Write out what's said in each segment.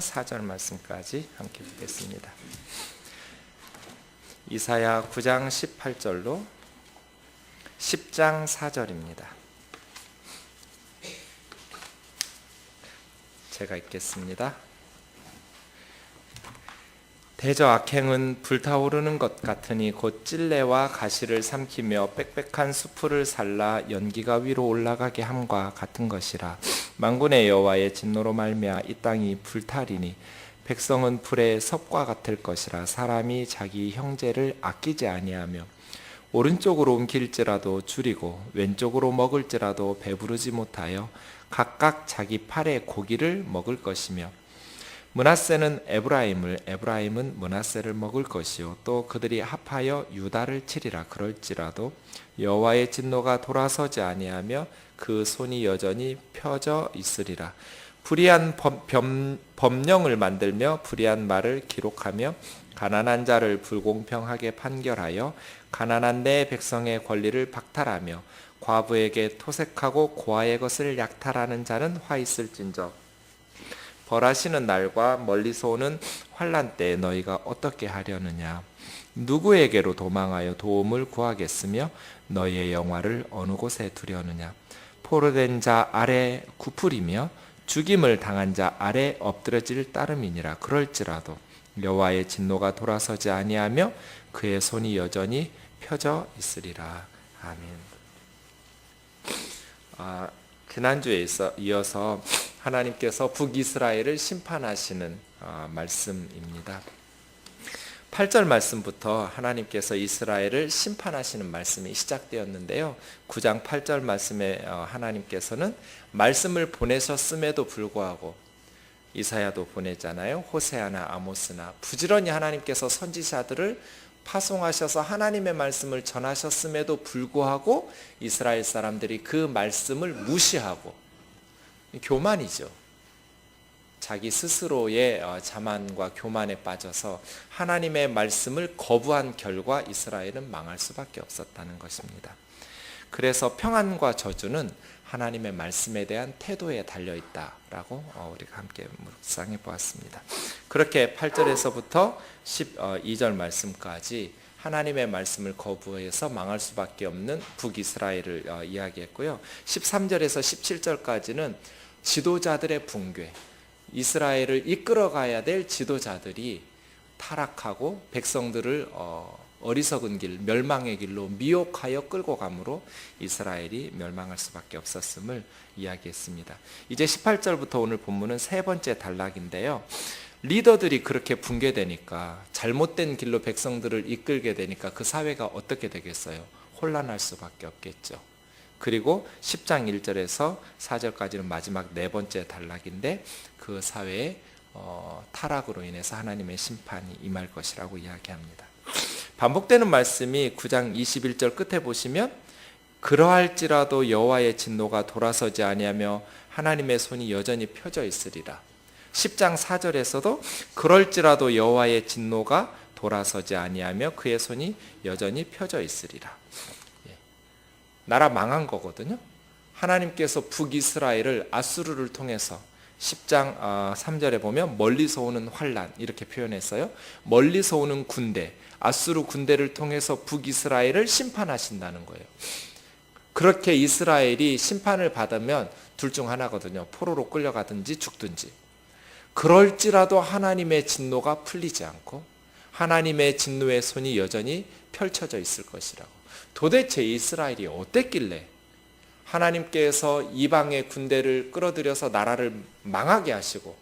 4절 말씀까지 함께 보겠습니다. 이사야 9장 18절로 10장 4절입니다. 제가 읽겠습니다. 대저 악행은 불타오르는 것 같으니 곧 찔레와 가시를 삼키며 빽빽한 수풀을 살라 연기가 위로 올라가게 함과 같은 것이라. 만군의 여호와의 진노로 말미암아 이 땅이 불타리니 백성은 불의 섭과 같을 것이라. 사람이 자기 형제를 아끼지 아니하며 오른쪽으로 옮길지라도 줄이고 왼쪽으로 먹을지라도 배부르지 못하여 각각 자기 팔의 고기를 먹을 것이며, 므낫세는 에브라임을, 에브라임은 므낫세를 먹을 것이요 또 그들이 합하여 유다를 치리라. 그럴지라도 여호와의 진노가 돌아서지 아니하며 그 손이 여전히 펴져 있으리라. 불의한 법령을 만들며 불의한 말을 기록하며 가난한 자를 불공평하게 판결하여 가난한 내 백성의 권리를 박탈하며 과부에게 토색하고 고아의 것을 약탈하는 자는 화 있을진저. 벌하시는 날과 멀리서 오는 환난 때에 너희가 어떻게 하려느냐. 누구에게로 도망하여 도움을 구하겠으며 너희의 영화를 어느 곳에 두려느냐. 포로된 자 아래 굽으리며 죽임을 당한 자 아래 엎드러질 따름이니라. 그럴지라도 여호와의 진노가 돌아서지 아니하며 그의 손이 여전히 펴져 있으리라. 아멘. 지난주에 이어서 하나님께서 북이스라엘을 심판하시는 말씀입니다. 8절 말씀부터 하나님께서 이스라엘을 심판하시는 말씀이 시작되었는데요. 9장 8절 말씀에 하나님께서는 말씀을 보내셨음에도 불구하고, 이사야도 보내잖아요. 호세아나 아모스나 부지런히 하나님께서 선지자들을 파송하셔서 하나님의 말씀을 전하셨음에도 불구하고 이스라엘 사람들이 그 말씀을 무시하고, 교만이죠. 자기 스스로의 자만과 교만에 빠져서 하나님의 말씀을 거부한 결과 이스라엘은 망할 수밖에 없었다는 것입니다. 그래서 평안과 저주는 하나님의 말씀에 대한 태도에 달려있다라고 우리가 함께 묵상해 보았습니다. 그렇게 8절에서부터 12절 말씀까지 하나님의 말씀을 거부해서 망할 수밖에 없는 북이스라엘을 이야기했고요. 13절에서 17절까지는 지도자들의 붕괴, 이스라엘을 이끌어가야 될 지도자들이 타락하고 백성들을 어리석은 길, 멸망의 길로 미혹하여 끌고 가므로 이스라엘이 멸망할 수밖에 없었음을 이야기했습니다. 이제 18절부터 오늘 본문은 세 번째 단락인데요. 리더들이 그렇게 붕괴되니까, 잘못된 길로 백성들을 이끌게 되니까 그 사회가 어떻게 되겠어요? 혼란할 수밖에 없겠죠. 그리고 10장 1절에서 4절까지는 마지막 네 번째 단락인데, 그 사회의 타락으로 인해서 하나님의 심판이 임할 것이라고 이야기합니다. 반복되는 말씀이 9장 21절 끝에 보시면, 그러할지라도 여호와의 진노가 돌아서지 아니하며 하나님의 손이 여전히 펴져 있으리라. 10장 4절에서도 그럴지라도 여호와의 진노가 돌아서지 아니하며 그의 손이 여전히 펴져 있으리라. 나라 망한 거거든요. 하나님께서 북이스라엘을 아수르를 통해서 10장 3절에 보면 멀리서 오는 환난 이렇게 표현했어요. 멀리서 오는 군대, 아수르 군대를 통해서 북이스라엘을 심판하신다는 거예요. 그렇게 이스라엘이 심판을 받으면 둘 중 하나거든요. 포로로 끌려가든지 죽든지. 그럴지라도 하나님의 진노가 풀리지 않고 하나님의 진노의 손이 여전히 펼쳐져 있을 것이라고. 도대체 이스라엘이 어땠길래 하나님께서 이방의 군대를 끌어들여서 나라를 망하게 하시고,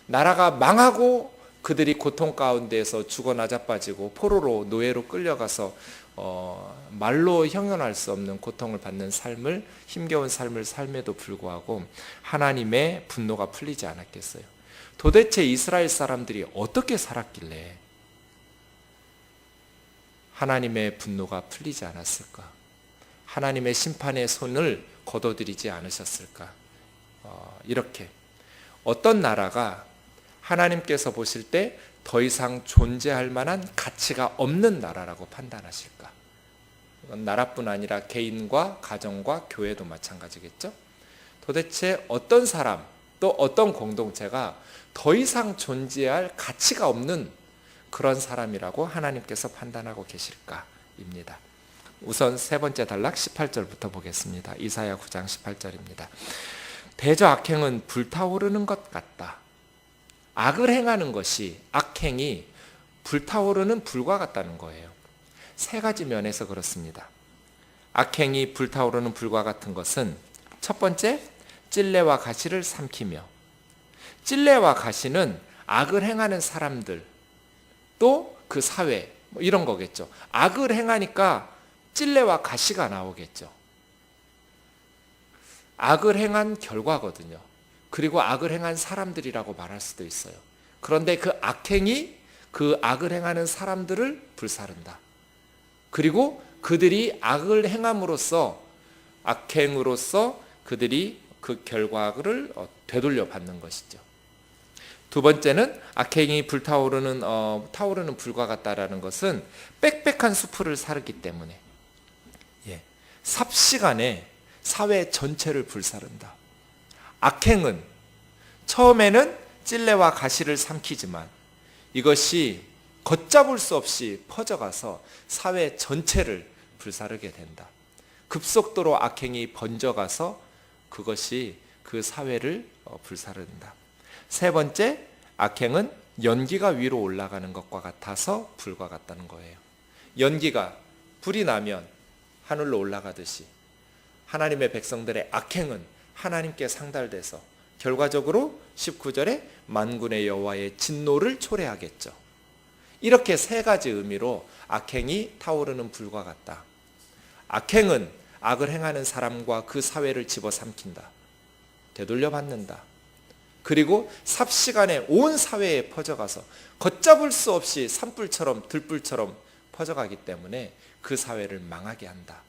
나라가 망하고 그들이 고통 가운데에서 죽어 나자빠지고 포로로 노예로 끌려가서 말로 형용할 수 없는 고통을 받는 삶을, 힘겨운 삶을 삶에도 불구하고 하나님의 분노가 풀리지 않았겠어요? 도대체 이스라엘 사람들이 어떻게 살았길래 하나님의 분노가 풀리지 않았을까? 하나님의 심판의 손을 거둬들이지 않으셨을까? 이렇게 어떤 나라가 하나님께서 보실 때 더 이상 존재할 만한 가치가 없는 나라라고 판단하실까? 이건 나라뿐 아니라 개인과 가정과 교회도 마찬가지겠죠? 도대체 어떤 사람, 또 어떤 공동체가 더 이상 존재할 가치가 없는 그런 사람이라고 하나님께서 판단하고 계실까입니다. 우선 세 번째 단락 18절부터 보겠습니다. 이사야 9장 18절입니다. 대저 악행은 불타오르는 것 같다. 악을 행하는 것이, 악행이 불타오르는 불과 같다는 거예요. 세 가지 면에서 그렇습니다. 악행이 불타오르는 불과 같은 것은 첫 번째, 찔레와 가시를 삼키며, 찔레와 가시는 악을 행하는 사람들, 또 그 사회, 이런 거겠죠. 악을 행하니까 찔레와 가시가 나오겠죠. 악을 행한 결과거든요. 그리고 악을 행한 사람들이라고 말할 수도 있어요. 그런데 그 악행이 그 악을 행하는 사람들을 불사른다. 그리고 그들이 악을 행함으로써, 악행으로써 그들이 그 결과를 되돌려 받는 것이죠. 두 번째는 악행이 타오르는 불과 같다라는 것은 빽빽한 수풀을 사르기 때문에, 삽시간에 사회 전체를 불사른다. 악행은 처음에는 찔레와 가시를 삼키지만 이것이 걷잡을 수 없이 퍼져가서 사회 전체를 불사르게 된다. 급속도로 악행이 번져가서 그것이 그 사회를 불사른다. 세 번째, 악행은 연기가 위로 올라가는 것과 같아서 불과 같다는 거예요. 연기가, 불이 나면 하늘로 올라가듯이 하나님의 백성들의 악행은 하나님께 상달돼서 결과적으로 19절에 만군의 여호와의 진노를 초래하겠죠. 이렇게 세 가지 의미로 악행이 타오르는 불과 같다. 악행은 악을 행하는 사람과 그 사회를 집어삼킨다. 되돌려 받는다. 그리고 삽시간에 온 사회에 퍼져가서 걷잡을 수 없이 산불처럼 들불처럼 퍼져가기 때문에 그 사회를 망하게 한다.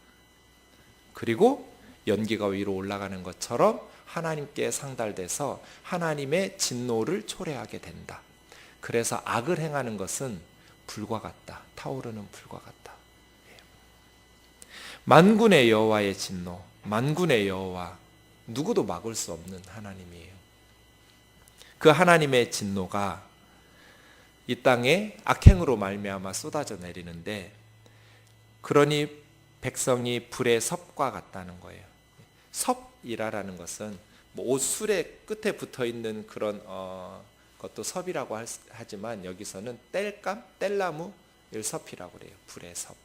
그리고 연기가 위로 올라가는 것처럼 하나님께 상달돼서 하나님의 진노를 초래하게 된다. 그래서 악을 행하는 것은 불과 같다. 타오르는 불과 같다. 만군의 여호와의 진노, 만군의 여호와, 누구도 막을 수 없는 하나님이에요. 그 하나님의 진노가 이 땅에 악행으로 말미암아 쏟아져 내리는데, 그러니 백성이 불의 섭과 같다는 거예요. 섭이라는 것은 옷술의 끝에 붙어 있는 그런 것도 섭이라고 하지만 여기서는 뗄감, 뗄나무 섭이라고 그래요. 불의 섭.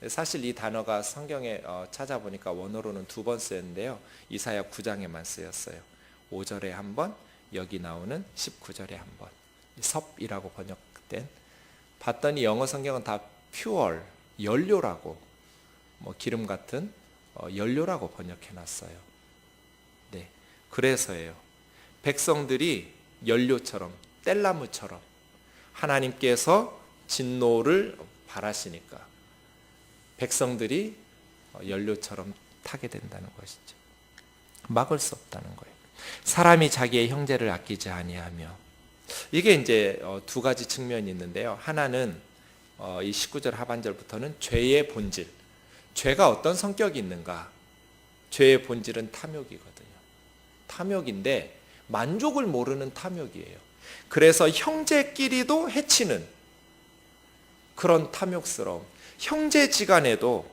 사실 이 단어가 성경에 찾아보니까 원어로는 2번 쓰였는데요. 이사야 9장에만 쓰였어요. 5절에 한 번, 여기 나오는 19절에 한 번. 섭이라고 번역된, 봤더니 영어 성경은 다 퓨얼, 연료라고, 기름 같은 연료라고 번역해놨어요. 네, 그래서예요. 백성들이 연료처럼, 뗄나무처럼 하나님께서 진노를 바라시니까 백성들이 연료처럼 타게 된다는 것이죠. 막을 수 없다는 거예요. 사람이 자기의 형제를 아끼지 아니하며, 이게 이제 두 가지 측면이 있는데요. 하나는 이 19절 하반절부터는 죄의 본질, 죄가 어떤 성격이 있는가. 죄의 본질은 탐욕이거든요. 탐욕인데 만족을 모르는 탐욕이에요. 그래서 형제끼리도 해치는 그런 탐욕스러움, 형제지간에도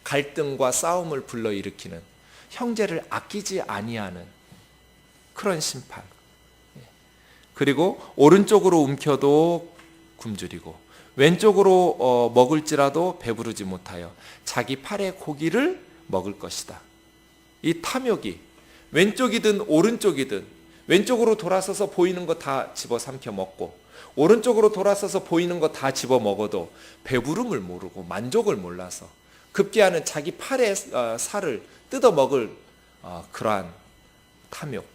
갈등과 싸움을 불러일으키는, 형제를 아끼지 아니하는 그런 심판. 그리고 오른쪽으로 움켜도 굶주리고 왼쪽으로 먹을지라도 배부르지 못하여 자기 팔의 고기를 먹을 것이다. 이 탐욕이 왼쪽이든 오른쪽이든, 왼쪽으로 돌아서서 보이는 거 다 집어삼켜 먹고 오른쪽으로 돌아서서 보이는 거 다 집어 먹어도 배부름을 모르고 만족을 몰라서 급기야는 자기 팔의 살을 뜯어 먹을 그러한 탐욕.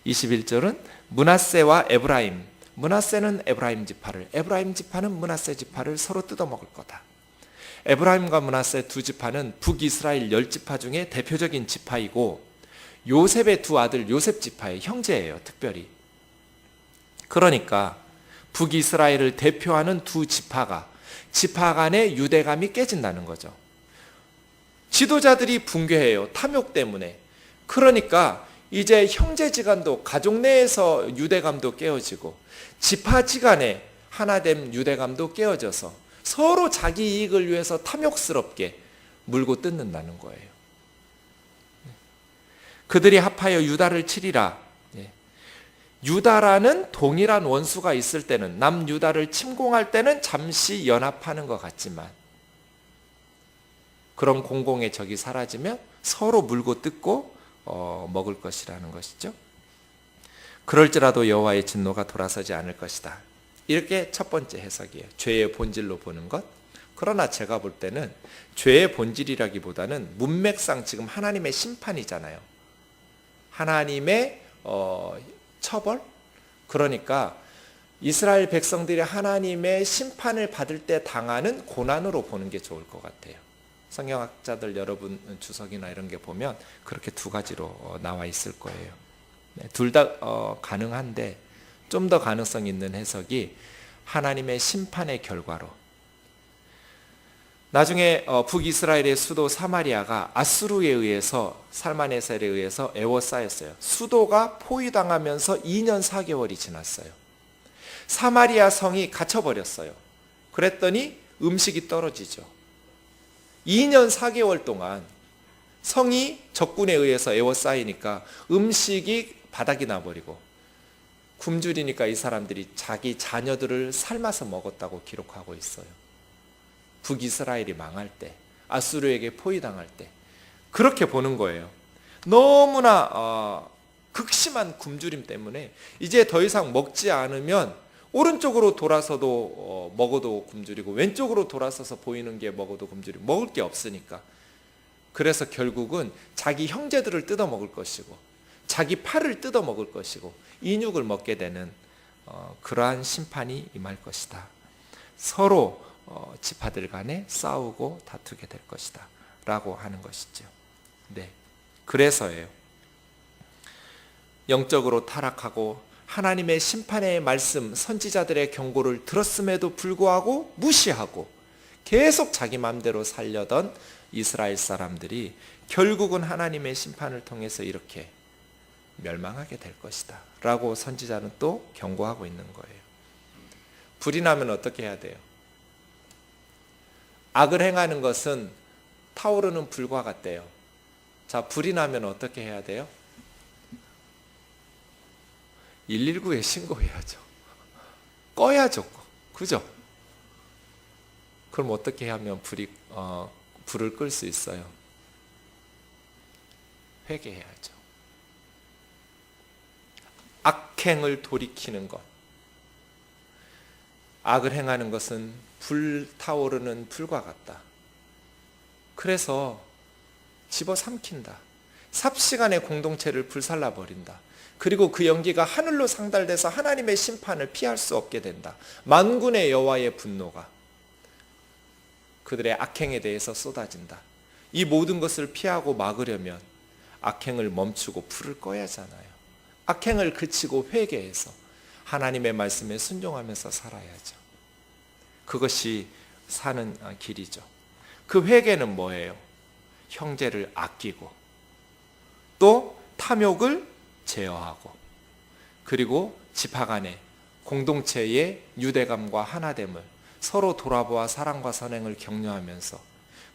21절은 므낫세와 에브라임, 므낫세는 에브라임 지파를, 에브라임 지파는 므낫세 지파를 서로 뜯어 먹을 거다. 에브라임과 므낫세 두 지파는 북이스라엘 10지파 중에 대표적인 지파이고 요셉의 두 아들 요셉 지파의 형제예요. 특별히. 그러니까 북이스라엘을 대표하는 두 지파 간의 유대감이 깨진다는 거죠. 지도자들이 붕괴해요. 탐욕 때문에. 그러니까 이제 형제지간도 가족 내에서 유대감도 깨어지고 지파지간에 하나됨 유대감도 깨어져서 서로 자기 이익을 위해서 탐욕스럽게 물고 뜯는다는 거예요. 그들이 합하여 유다를 치리라. 유다라는 동일한 원수가 있을 때는, 남유다를 침공할 때는 잠시 연합하는 것 같지만 그런 공공의 적이 사라지면 서로 물고 뜯고 먹을 것이라는 것이죠. 그럴지라도 여호와의 진노가 돌아서지 않을 것이다. 이렇게 첫 번째 해석이에요. 죄의 본질로 보는 것. 그러나 제가 볼 때는 죄의 본질이라기보다는 문맥상 지금 하나님의 심판이잖아요. 하나님의 처벌? 그러니까 이스라엘 백성들이 하나님의 심판을 받을 때 당하는 고난으로 보는 게 좋을 것 같아요. 성경학자들 여러분 주석이나 이런 게 보면 그렇게 두 가지로 나와 있을 거예요. 둘 다 가능한데 좀 더 가능성 있는 해석이 하나님의 심판의 결과로, 나중에 북이스라엘의 수도 사마리아가 아수르에 의해서, 살마네셀에 의해서 에워싸였어요. 수도가 포위당하면서 2년 4개월이 지났어요. 사마리아 성이 갇혀버렸어요. 그랬더니 음식이 떨어지죠. 2년 4개월 동안 성이 적군에 의해서 에워싸이니까 음식이 바닥이 나버리고, 굶주리니까 이 사람들이 자기 자녀들을 삶아서 먹었다고 기록하고 있어요. 북이스라엘이 망할 때, 아수르에게 포위당할 때 그렇게 보는 거예요. 너무나 극심한 굶주림 때문에 이제 더 이상 먹지 않으면 오른쪽으로 돌아서도 먹어도 굶주리고, 왼쪽으로 돌아서서 보이는 게 먹어도 굶주리고, 먹을 게 없으니까. 그래서 결국은 자기 형제들을 뜯어 먹을 것이고, 자기 팔을 뜯어 먹을 것이고, 인육을 먹게 되는 그러한 심판이 임할 것이다. 서로 지파들 간에 싸우고 다투게 될 것이다 라고 하는 것이죠. 네, 그래서예요. 영적으로 타락하고 하나님의 심판의 말씀, 선지자들의 경고를 들었음에도 불구하고 무시하고 계속 자기 마음대로 살려던 이스라엘 사람들이 결국은 하나님의 심판을 통해서 이렇게 멸망하게 될 것이다 라고 선지자는 또 경고하고 있는 거예요. 불이 나면 어떻게 해야 돼요? 악을 행하는 것은 타오르는 불과 같대요. 자, 불이 나면 어떻게 해야 돼요? 119에 신고해야죠. 꺼야죠. 그죠? 그럼 어떻게 하면 불을 끌 수 있어요? 회개해야죠. 악행을 돌이키는 것. 악을 행하는 것은 불타오르는 불과 같다. 그래서 집어삼킨다. 삽시간에 공동체를 불살라 버린다. 그리고 그 연기가 하늘로 상달돼서 하나님의 심판을 피할 수 없게 된다. 만군의 여호와의 분노가 그들의 악행에 대해서 쏟아진다. 이 모든 것을 피하고 막으려면 악행을 멈추고 불을 꺼야 하잖아요. 악행을 그치고 회개해서 하나님의 말씀에 순종하면서 살아야죠. 그것이 사는 길이죠. 그 회개는 뭐예요? 형제를 아끼고 또 탐욕을 제어하고, 그리고 지파 간의 공동체의 유대감과 하나됨을 서로 돌아보아 사랑과 선행을 격려하면서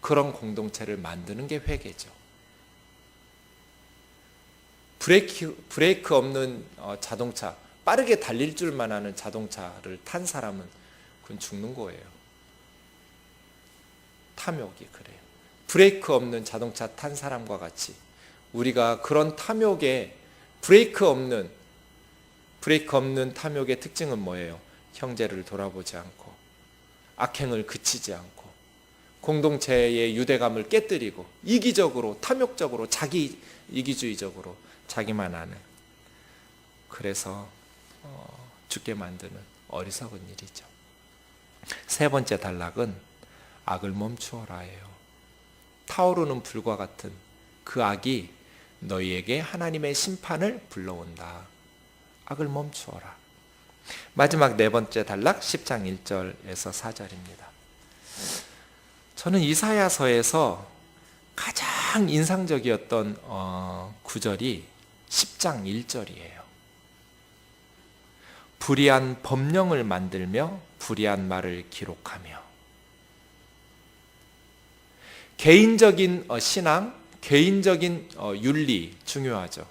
그런 공동체를 만드는 게 회개죠. 브레이크 없는 자동차, 빠르게 달릴 줄만 아는 자동차를 탄 사람은 그건 죽는 거예요. 탐욕이 그래요. 브레이크 없는 자동차 탄 사람과 같이 우리가 그런 탐욕에 브레이크 없는 탐욕의 특징은 뭐예요? 형제를 돌아보지 않고 악행을 그치지 않고 공동체의 유대감을 깨뜨리고 이기적으로, 탐욕적으로, 자기 이기주의적으로 자기만 아는, 그래서 죽게 만드는 어리석은 일이죠. 세 번째 단락은 악을 멈추어라예요. 타오르는 불과 같은 그 악이 너희에게 하나님의 심판을 불러온다. 악을 멈추어라. 마지막 네 번째 단락 10장 1절에서 4절입니다. 저는 이사야서에서 가장 인상적이었던 구절이 10장 1절이에요. 불의한 법령을 만들며 불의한 말을 기록하며. 개인적인 신앙, 개인적인 윤리 중요하죠.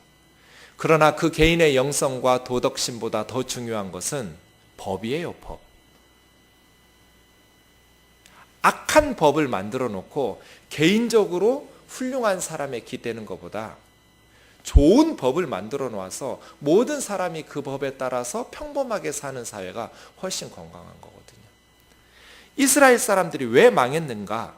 그러나 그 개인의 영성과 도덕심보다 더 중요한 것은 법이에요, 법. 악한 법을 만들어 놓고 개인적으로 훌륭한 사람에 기대는 것보다 좋은 법을 만들어 놓아서 모든 사람이 그 법에 따라서 평범하게 사는 사회가 훨씬 건강한 거거든요. 이스라엘 사람들이 왜 망했는가?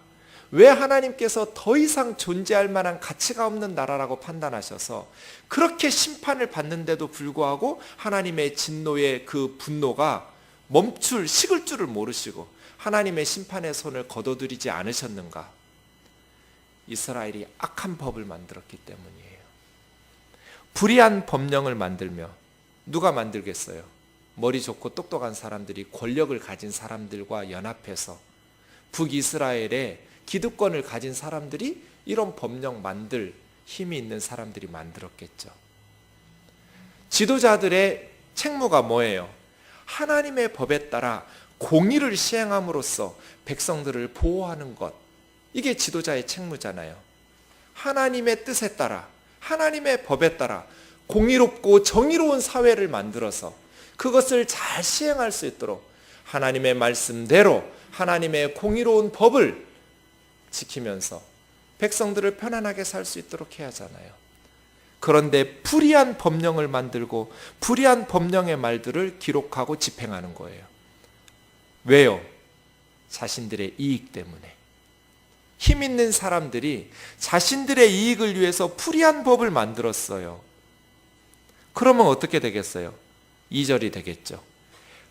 왜 하나님께서 더 이상 존재할 만한 가치가 없는 나라라고 판단하셔서 그렇게 심판을 받는데도 불구하고 하나님의 진노의 그 분노가 식을 줄을 모르시고 하나님의 심판의 손을 거둬들이지 않으셨는가? 이스라엘이 악한 법을 만들었기 때문이에요. 불의한 법령을 만들며, 누가 만들겠어요? 머리 좋고 똑똑한 사람들이, 권력을 가진 사람들과 연합해서 북이스라엘의 기득권을 가진 사람들이 이런 법령 만들 힘이 있는 사람들이 만들었겠죠. 지도자들의 책무가 뭐예요? 하나님의 법에 따라 공의를 시행함으로써 백성들을 보호하는 것, 이게 지도자의 책무잖아요. 하나님의 뜻에 따라, 하나님의 법에 따라 공의롭고 정의로운 사회를 만들어서 그것을 잘 시행할 수 있도록 하나님의 말씀대로 하나님의 공의로운 법을 지키면서 백성들을 편안하게 살 수 있도록 해야 하잖아요. 그런데 불의한 법령을 만들고 불의한 법령의 말들을 기록하고 집행하는 거예요. 왜요? 자신들의 이익 때문에. 힘 있는 사람들이 자신들의 이익을 위해서 불의한 법을 만들었어요. 그러면 어떻게 되겠어요? 2절이 되겠죠.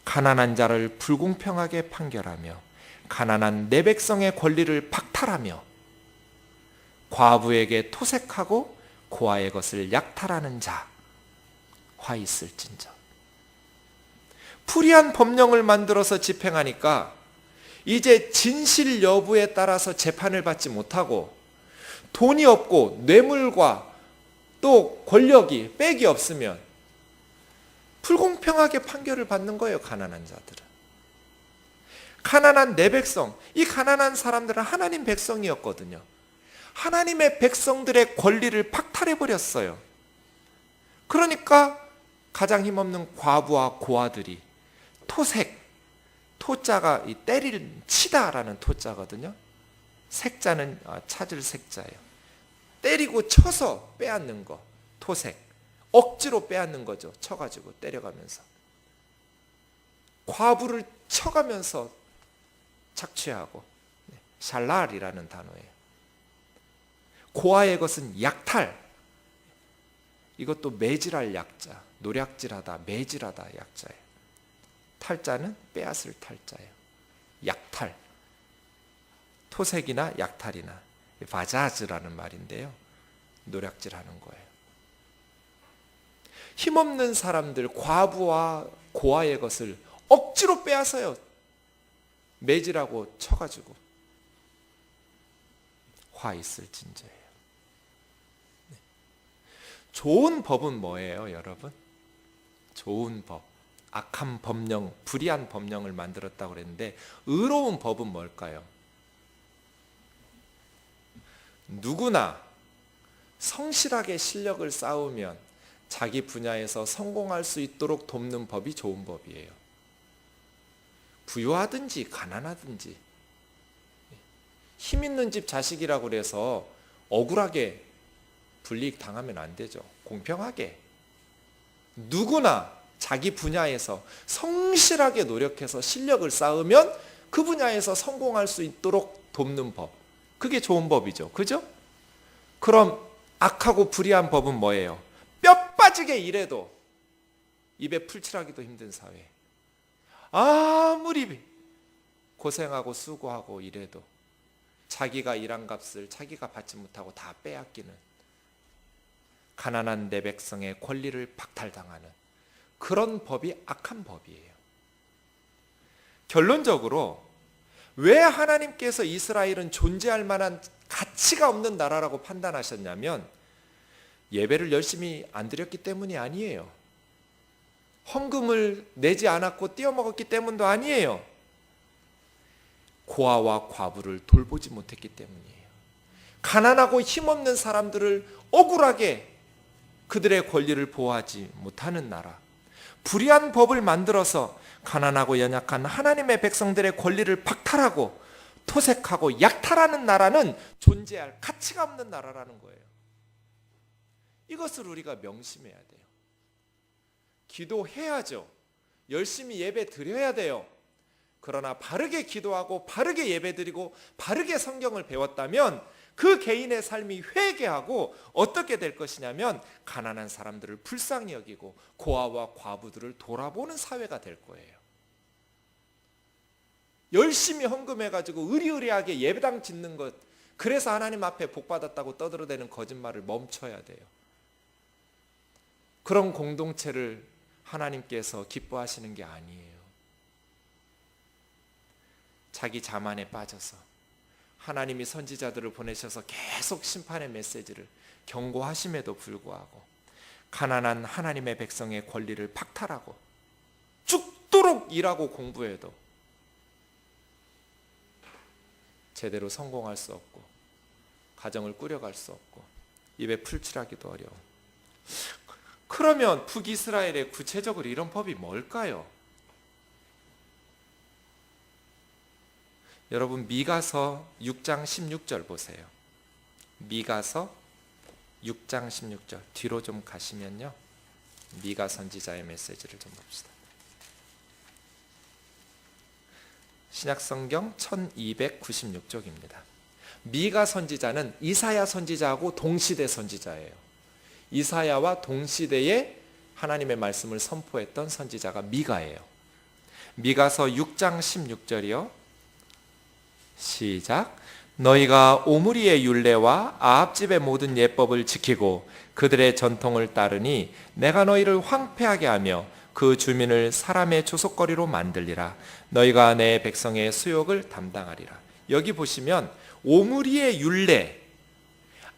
가난한 자를 불공평하게 판결하며 가난한 내 백성의 권리를 박탈하며 과부에게 토색하고 고아의 것을 약탈하는 자 화 있을진저. 불의한 법령을 만들어서 집행하니까 이제 진실 여부에 따라서 재판을 받지 못하고 돈이 없고 뇌물과 또 권력이 백이 없으면 불공평하게 판결을 받는 거예요. 가난한 자들은. 가난한 내 백성, 이 가난한 사람들은 하나님 백성이었거든요. 하나님의 백성들의 권리를 박탈해버렸어요. 그러니까 가장 힘없는 과부와 고아들이 토색, 토자가 이 치다라는 토자거든요. 색자는 찾을 색자예요. 때리고 쳐서 빼앗는 거, 토색. 억지로 빼앗는 거죠. 쳐가지고 때려가면서. 과부를 쳐가면서 착취하고. 샬랄이라는 단어예요. 고아의 것은 약탈. 이것도 매질할 약자, 노략질하다, 매질하다 약자예요. 탈자는 빼앗을 탈자예요. 약탈. 토색이나 약탈이나 바자즈라는 말인데요. 노략질하는 거예요. 힘없는 사람들, 과부와 고아의 것을 억지로 빼앗아요. 매질하고 쳐가지고. 화 있을진저예요. 좋은 법은 뭐예요, 여러분? 좋은 법. 악한 법령, 불의한 법령을 만들었다고 그랬는데 의로운 법은 뭘까요? 누구나 성실하게 실력을 쌓으면 자기 분야에서 성공할 수 있도록 돕는 법이 좋은 법이에요. 부유하든지 가난하든지 힘 있는 집 자식이라고 그래서 억울하게 불이익 당하면 안 되죠. 공평하게 누구나 자기 분야에서 성실하게 노력해서 실력을 쌓으면 그 분야에서 성공할 수 있도록 돕는 법, 그게 좋은 법이죠. 그죠? 그럼 악하고 불의한 법은 뭐예요? 뼈 빠지게 일해도 입에 풀칠하기도 힘든 사회. 아무리 고생하고 수고하고 일해도 자기가 일한 값을 자기가 받지 못하고 다 빼앗기는, 가난한 내 백성의 권리를 박탈당하는 그런 법이 악한 법이에요. 결론적으로 왜 하나님께서 이스라엘은 존재할 만한 가치가 없는 나라라고 판단하셨냐면 예배를 열심히 안 드렸기 때문이 아니에요. 헌금을 내지 않았고 띄어먹었기 때문도 아니에요. 고아와 과부를 돌보지 못했기 때문이에요. 가난하고 힘없는 사람들을 억울하게 그들의 권리를 보호하지 못하는 나라, 불의한 법을 만들어서 가난하고 연약한 하나님의 백성들의 권리를 박탈하고 토색하고 약탈하는 나라는 존재할 가치가 없는 나라라는 거예요. 이것을 우리가 명심해야 돼요. 기도해야죠. 열심히 예배 드려야 돼요. 그러나 바르게 기도하고 바르게 예배드리고 바르게 성경을 배웠다면 그 개인의 삶이 회개하고 어떻게 될 것이냐면 가난한 사람들을 불쌍히 여기고 고아와 과부들을 돌아보는 사회가 될 거예요. 열심히 헌금해가지고 의리의리하게 예배당 짓는 것, 그래서 하나님 앞에 복받았다고 떠들어대는 거짓말을 멈춰야 돼요. 그런 공동체를 하나님께서 기뻐하시는 게 아니에요. 자기 자만에 빠져서 하나님이 선지자들을 보내셔서 계속 심판의 메시지를 경고하심에도 불구하고 가난한 하나님의 백성의 권리를 박탈하고 죽도록 일하고 공부해도 제대로 성공할 수 없고 가정을 꾸려갈 수 없고 입에 풀칠하기도 어려워. 그러면 북이스라엘의 구체적으로 이런 법이 뭘까요? 여러분 미가서 6장 16절 보세요. 미가서 6장 16절 뒤로 좀 가시면요, 미가 선지자의 메시지를 좀 봅시다. 신약성경 1296쪽입니다. 미가 선지자는 이사야 선지자하고 동시대 선지자예요. 이사야와 동시대에 하나님의 말씀을 선포했던 선지자가 미가예요. 미가서 6장 16절이요. 시작. 너희가 오므리의 율례와 아합집의 모든 예법을 지키고 그들의 전통을 따르니 내가 너희를 황폐하게 하며 그 주민을 사람의 조속거리로 만들리라. 너희가 내 백성의 수욕을 담당하리라. 여기 보시면 오므리의 율례,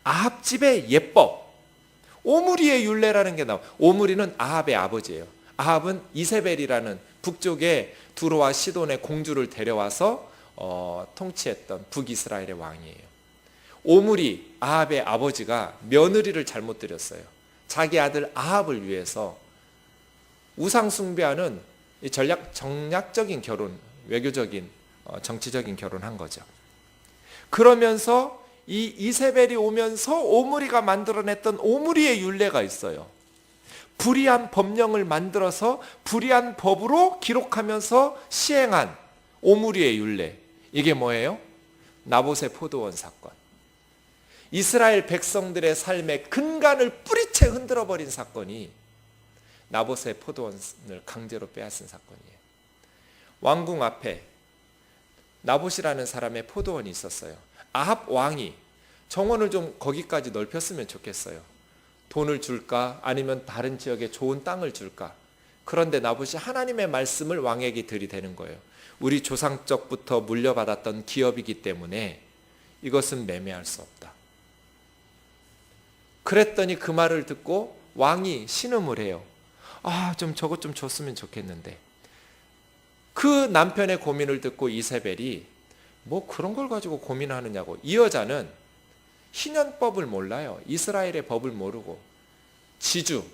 아합집의 예법, 오므리의 율례라는 게 나와요. 오므리는 아합의 아버지예요. 아합은 이세벨이라는 북쪽에 두로와 시돈의 공주를 데려와서 통치했던 북이스라엘의 왕이에요. 오므리, 아합의 아버지가 며느리를 잘못 들였어요. 자기 아들 아합을 위해서 우상 숭배하는 정략적인 결혼, 외교적인 정치적인 결혼한 거죠. 그러면서 이 이세벨이 오면서 오므리가 만들어냈던 오므리의 율례가 있어요. 불의한 법령을 만들어서 불의한 법으로 기록하면서 시행한 오므리의 율례. 이게 뭐예요? 나봇의 포도원 사건. 이스라엘 백성들의 삶의 근간을 뿌리채 흔들어버린 사건이 나봇의 포도원을 강제로 빼앗은 사건이에요. 왕궁 앞에 나봇이라는 사람의 포도원이 있었어요. 아합 왕이 정원을 좀 거기까지 넓혔으면 좋겠어요. 돈을 줄까 아니면 다른 지역에 좋은 땅을 줄까. 그런데 나봇이 하나님의 말씀을 왕에게 들이대는 거예요. 우리 조상적부터 물려받았던 기업이기 때문에 이것은 매매할 수 없다. 그랬더니 그 말을 듣고 왕이 신음을 해요. 좀 저것 좀 줬으면 좋겠는데. 그 남편의 고민을 듣고 이세벨이 뭐 그런 걸 가지고 고민하느냐고. 이 여자는 희년법을 몰라요. 이스라엘의 법을 모르고 지주,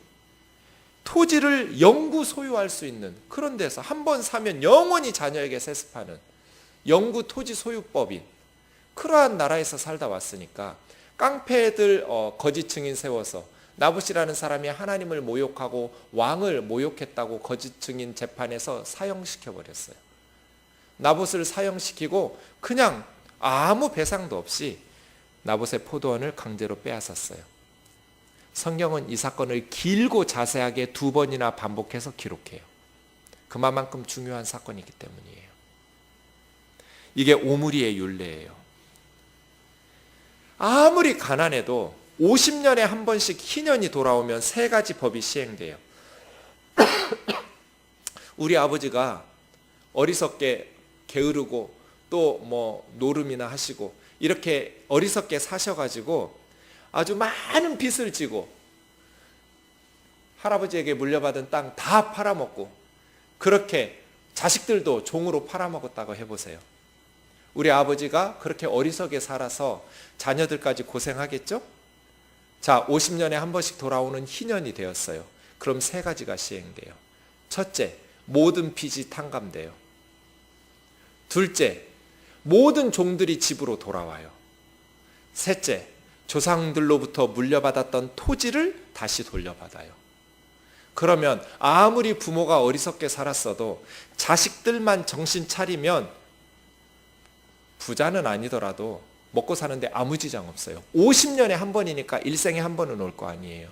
토지를 영구 소유할 수 있는 그런 데서 한 번 사면 영원히 자녀에게 세습하는 영구 토지 소유법인 그러한 나라에서 살다 왔으니까 깡패들 거짓 증인 세워서 나봇이라는 사람이 하나님을 모욕하고 왕을 모욕했다고 거짓 증인 재판에서 사형시켜 버렸어요. 나봇을 사형시키고 그냥 아무 배상도 없이 나봇의 포도원을 강제로 빼앗았어요. 성경은 이 사건을 길고 자세하게 2번이나 반복해서 기록해요. 그만큼 중요한 사건이기 때문이에요. 이게 오므리의 율례예요. 아무리 가난해도 50년에 한 번씩 희년이 돌아오면 3가지 법이 시행돼요. 우리 아버지가 어리석게 게으르고 또 뭐 노름이나 하시고 이렇게 어리석게 사셔가지고 아주 많은 빚을 지고 할아버지에게 물려받은 땅 다 팔아먹고 그렇게 자식들도 종으로 팔아먹었다고 해보세요. 우리 아버지가 그렇게 어리석게 살아서 자녀들까지 고생하겠죠? 자, 50년에 한 번씩 돌아오는 희년이 되었어요. 그럼 세 가지가 시행돼요. 첫째, 모든 빚이 탕감돼요. 둘째, 모든 종들이 집으로 돌아와요. 셋째, 조상들로부터 물려받았던 토지를 다시 돌려받아요. 그러면 아무리 부모가 어리석게 살았어도 자식들만 정신 차리면 부자는 아니더라도 먹고 사는데 아무 지장 없어요. 50년에 한 번이니까 일생에 한 번은 올 거 아니에요.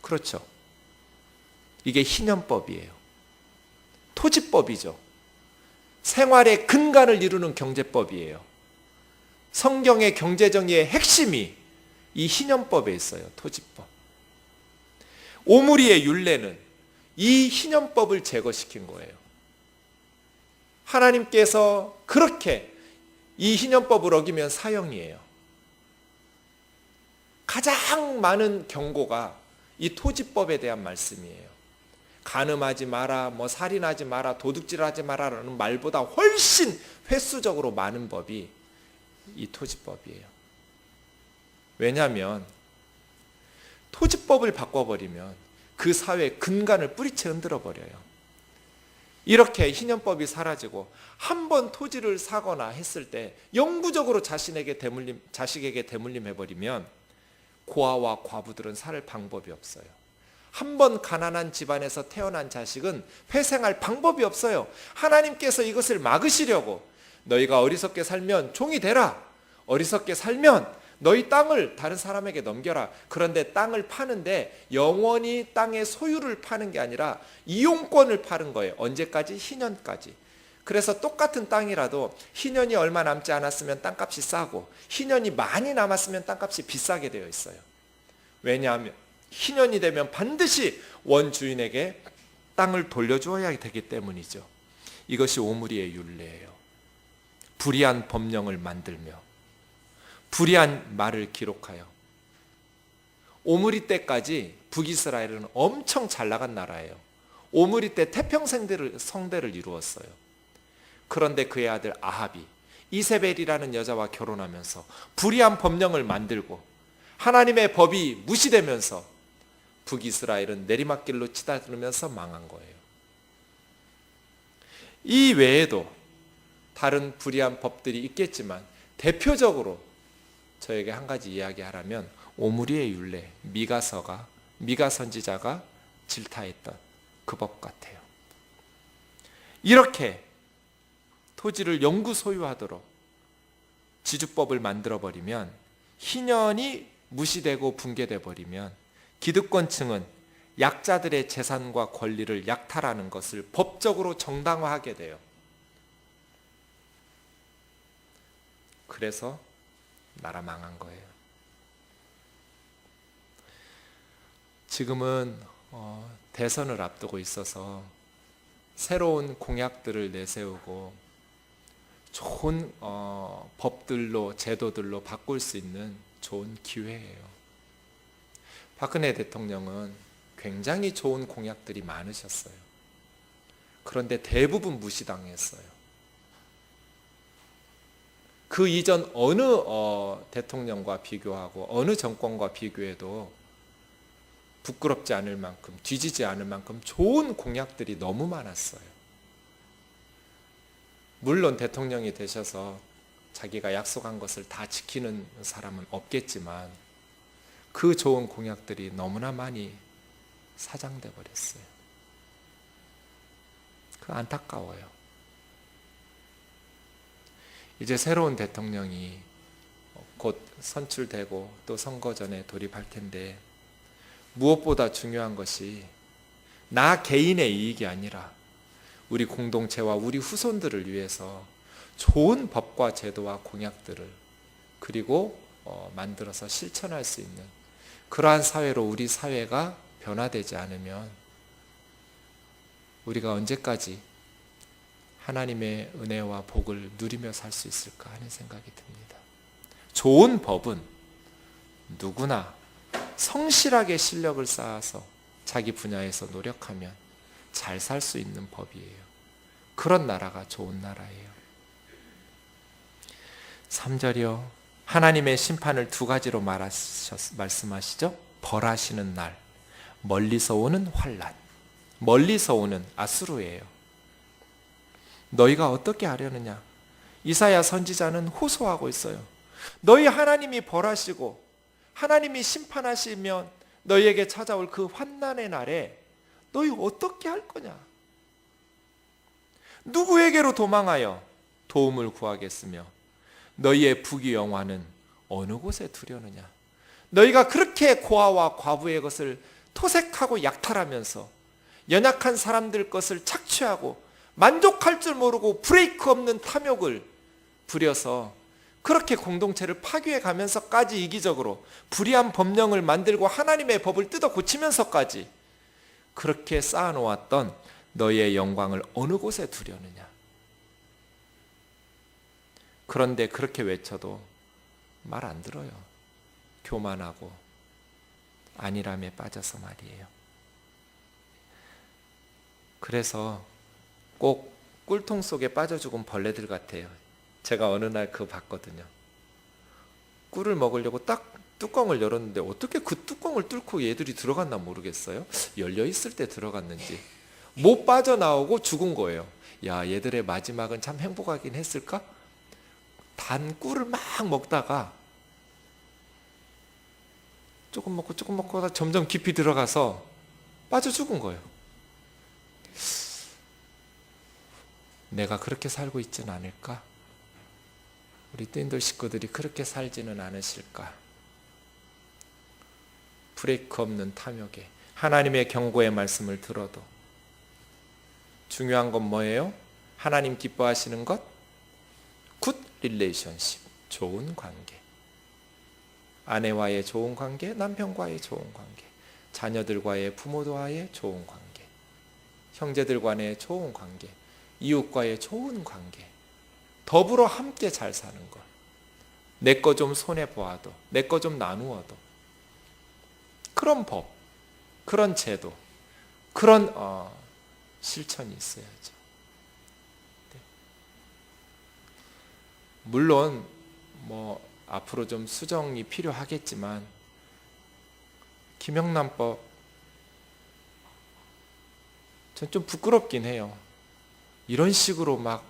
그렇죠. 이게 희년법이에요. 토지법이죠. 생활의 근간을 이루는 경제법이에요. 성경의 경제정의의 핵심이 이 희년법에 있어요. 토지법. 오므리의 율례는 이 희년법을 제거시킨 거예요. 하나님께서 그렇게 이 희년법을 어기면 사형이에요. 가장 많은 경고가 이 토지법에 대한 말씀이에요. 간음하지 마라, 살인하지 마라, 도둑질하지 마라라는 말보다 훨씬 횟수적으로 많은 법이 이 토지법이에요. 왜냐하면 토지법을 바꿔버리면 그 사회의 근간을 뿌리채 흔들어버려요. 이렇게 희년법이 사라지고 한 번 토지를 사거나 했을 때 영구적으로 자식에게 대물림해버리면 고아와 과부들은 살 방법이 없어요. 한 번 가난한 집안에서 태어난 자식은 회생할 방법이 없어요. 하나님께서 이것을 막으시려고 너희가 어리석게 살면 종이 되라. 어리석게 살면 너희 땅을 다른 사람에게 넘겨라. 그런데 땅을 파는데 영원히 땅의 소유를 파는 게 아니라 이용권을 파는 거예요. 언제까지? 희년까지. 그래서 똑같은 땅이라도 희년이 얼마 남지 않았으면 땅값이 싸고 희년이 많이 남았으면 땅값이 비싸게 되어 있어요. 왜냐하면 희년이 되면 반드시 원주인에게 땅을 돌려주어야 되기 때문이죠. 이것이 오므리의 율례예요. 불의한 법령을 만들며 불의한 말을 기록하여. 오므리 때까지 북이스라엘은 엄청 잘 나간 나라예요. 오므리 때 태평성대를 이루었어요. 그런데 그의 아들 아합이 이세벨이라는 여자와 결혼하면서 불의한 법령을 만들고 하나님의 법이 무시되면서 북이스라엘은 내리막길로 치닫으면서 망한 거예요. 이 외에도 다른 불의한 법들이 있겠지만 대표적으로 저에게 한 가지 이야기하라면 오므리의 율례, 미가 선지자가 질타했던 그 법 같아요. 이렇게 토지를 영구 소유하도록 지주법을 만들어버리면 희년이 무시되고 붕괴돼 버리면 기득권층은 약자들의 재산과 권리를 약탈하는 것을 법적으로 정당화하게 돼요. 그래서 나라 망한 거예요. 지금은 대선을 앞두고 있어서 새로운 공약들을 내세우고 좋은 법들로 제도들로 바꿀 수 있는 좋은 기회예요. 박근혜 대통령은 굉장히 좋은 공약들이 많으셨어요. 그런데 대부분 무시당했어요. 그 이전 어느 대통령과 비교하고 어느 정권과 비교해도 부끄럽지 않을 만큼, 뒤지지 않을 만큼 좋은 공약들이 너무 많았어요. 물론 대통령이 되셔서 자기가 약속한 것을 다 지키는 사람은 없겠지만 그 좋은 공약들이 너무나 많이 사장돼 버렸어요. 그 안타까워요. 이제 새로운 대통령이 곧 선출되고 또 선거전에 돌입할 텐데 무엇보다 중요한 것이 나 개인의 이익이 아니라 우리 공동체와 우리 후손들을 위해서 좋은 법과 제도와 공약들을 그리고 만들어서 실천할 수 있는 그러한 사회로 우리 사회가 변화되지 않으면 우리가 언제까지 하나님의 은혜와 복을 누리며 살 수 있을까 하는 생각이 듭니다. 좋은 법은 누구나 성실하게 실력을 쌓아서 자기 분야에서 노력하면 잘 살 수 있는 법이에요. 그런 나라가 좋은 나라예요. 3절이요. 하나님의 심판을 두 가지로 말씀하시죠. 벌하시는 날, 멀리서 오는 환난. 멀리서 오는 아수르예요. 너희가 어떻게 하려느냐? 이사야 선지자는 호소하고 있어요. 너희 하나님이 벌하시고 하나님이 심판하시면 너희에게 찾아올 그 환난의 날에 너희 어떻게 할 거냐? 누구에게로 도망하여 도움을 구하겠으며 너희의 부귀영화는 어느 곳에 두려느냐? 너희가 그렇게 고아와 과부의 것을 토색하고 약탈하면서 연약한 사람들 것을 착취하고 만족할 줄 모르고 브레이크 없는 탐욕을 부려서 그렇게 공동체를 파괴해 가면서까지 이기적으로 불의한 법령을 만들고 하나님의 법을 뜯어 고치면서까지 그렇게 쌓아놓았던 너희의 영광을 어느 곳에 두려느냐? 그런데 그렇게 외쳐도 말 안 들어요. 교만하고 안일함에 빠져서 말이에요. 그래서 꼭 꿀통 속에 빠져 죽은 벌레들 같아요. 제가 어느 날 그거 봤거든요. 꿀을 먹으려고 딱 뚜껑을 열었는데 어떻게 그 뚜껑을 뚫고 얘들이 들어갔나 모르겠어요. 열려있을 때 들어갔는지 못 빠져나오고 죽은 거예요. 야, 얘들의 마지막은 참 행복하긴 했을까? 단 꿀을 막 먹다가 조금 먹고 하다 점점 깊이 들어가서 빠져 죽은 거예요. 내가 그렇게 살고 있지는 않을까? 우리 띵들 식구들이 그렇게 살지는 않으실까? 브레이크 없는 탐욕에 하나님의 경고의 말씀을 들어도 중요한 건 뭐예요? 하나님 기뻐하시는 것? 굿 릴레이션십, 좋은 관계. 아내와의 좋은 관계, 남편과의 좋은 관계, 자녀들과의 부모와의 좋은 관계, 형제들 간의 좋은 관계, 이웃과의 좋은 관계, 더불어 함께 잘 사는 것. 내 거 좀 손해보아도, 내 거 좀 나누어도. 그런 법, 그런 제도, 그런 실천이 있어야죠. 네. 물론 앞으로 좀 수정이 필요하겠지만 김영란법 전 좀 부끄럽긴 해요. 이런 식으로 막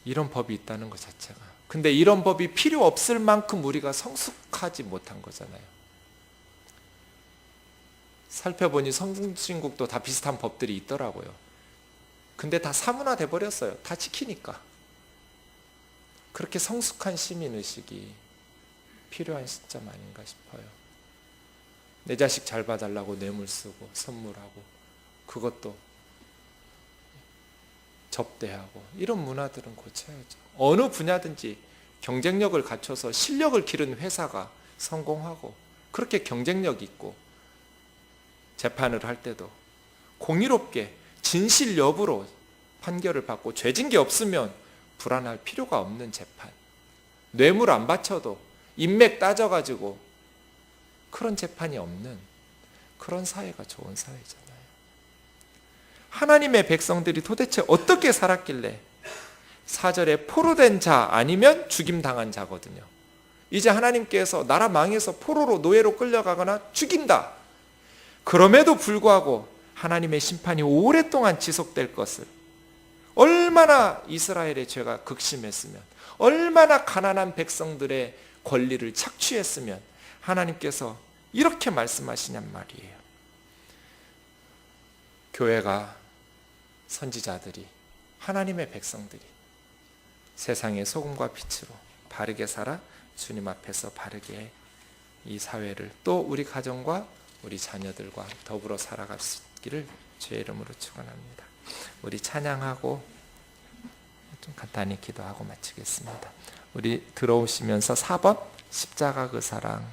이런 법이 있다는 것 자체가. 근데 이런 법이 필요 없을 만큼 우리가 성숙하지 못한 거잖아요. 살펴보니 선진국도 다 비슷한 법들이 있더라고요. 근데 다 사문화돼 버렸어요. 다 지키니까. 그렇게 성숙한 시민의식이 필요한 시점 아닌가 싶어요. 내 자식 잘 봐달라고 뇌물 쓰고 선물하고 그것도 접대하고 이런 문화들은 고쳐야죠. 어느 분야든지 경쟁력을 갖춰서 실력을 기른 회사가 성공하고 그렇게 경쟁력 있고 재판을 할 때도 공의롭게 진실 여부로 판결을 받고 죄진 게 없으면 불안할 필요가 없는 재판, 뇌물 안 바쳐도 인맥 따져가지고 그런 재판이 없는 그런 사회가 좋은 사회잖아요. 하나님의 백성들이 도대체 어떻게 살았길래 4절에 포로된 자 아니면 죽임당한 자거든요. 이제 하나님께서 나라 망해서 포로로 노예로 끌려가거나 죽인다. 그럼에도 불구하고 하나님의 심판이 오랫동안 지속될 것을, 얼마나 이스라엘의 죄가 극심했으면, 얼마나 가난한 백성들의 권리를 착취했으면 하나님께서 이렇게 말씀하시냔 말이에요. 교회가, 선지자들이, 하나님의 백성들이 세상의 소금과 빛으로 바르게 살아 주님 앞에서 바르게 이 사회를 또 우리 가정과 우리 자녀들과 더불어 살아가기를 주의 이름으로 축원합니다. 우리 찬양하고 좀 간단히 기도하고 마치겠습니다. 우리 들어오시면서 4번 십자가 그 사랑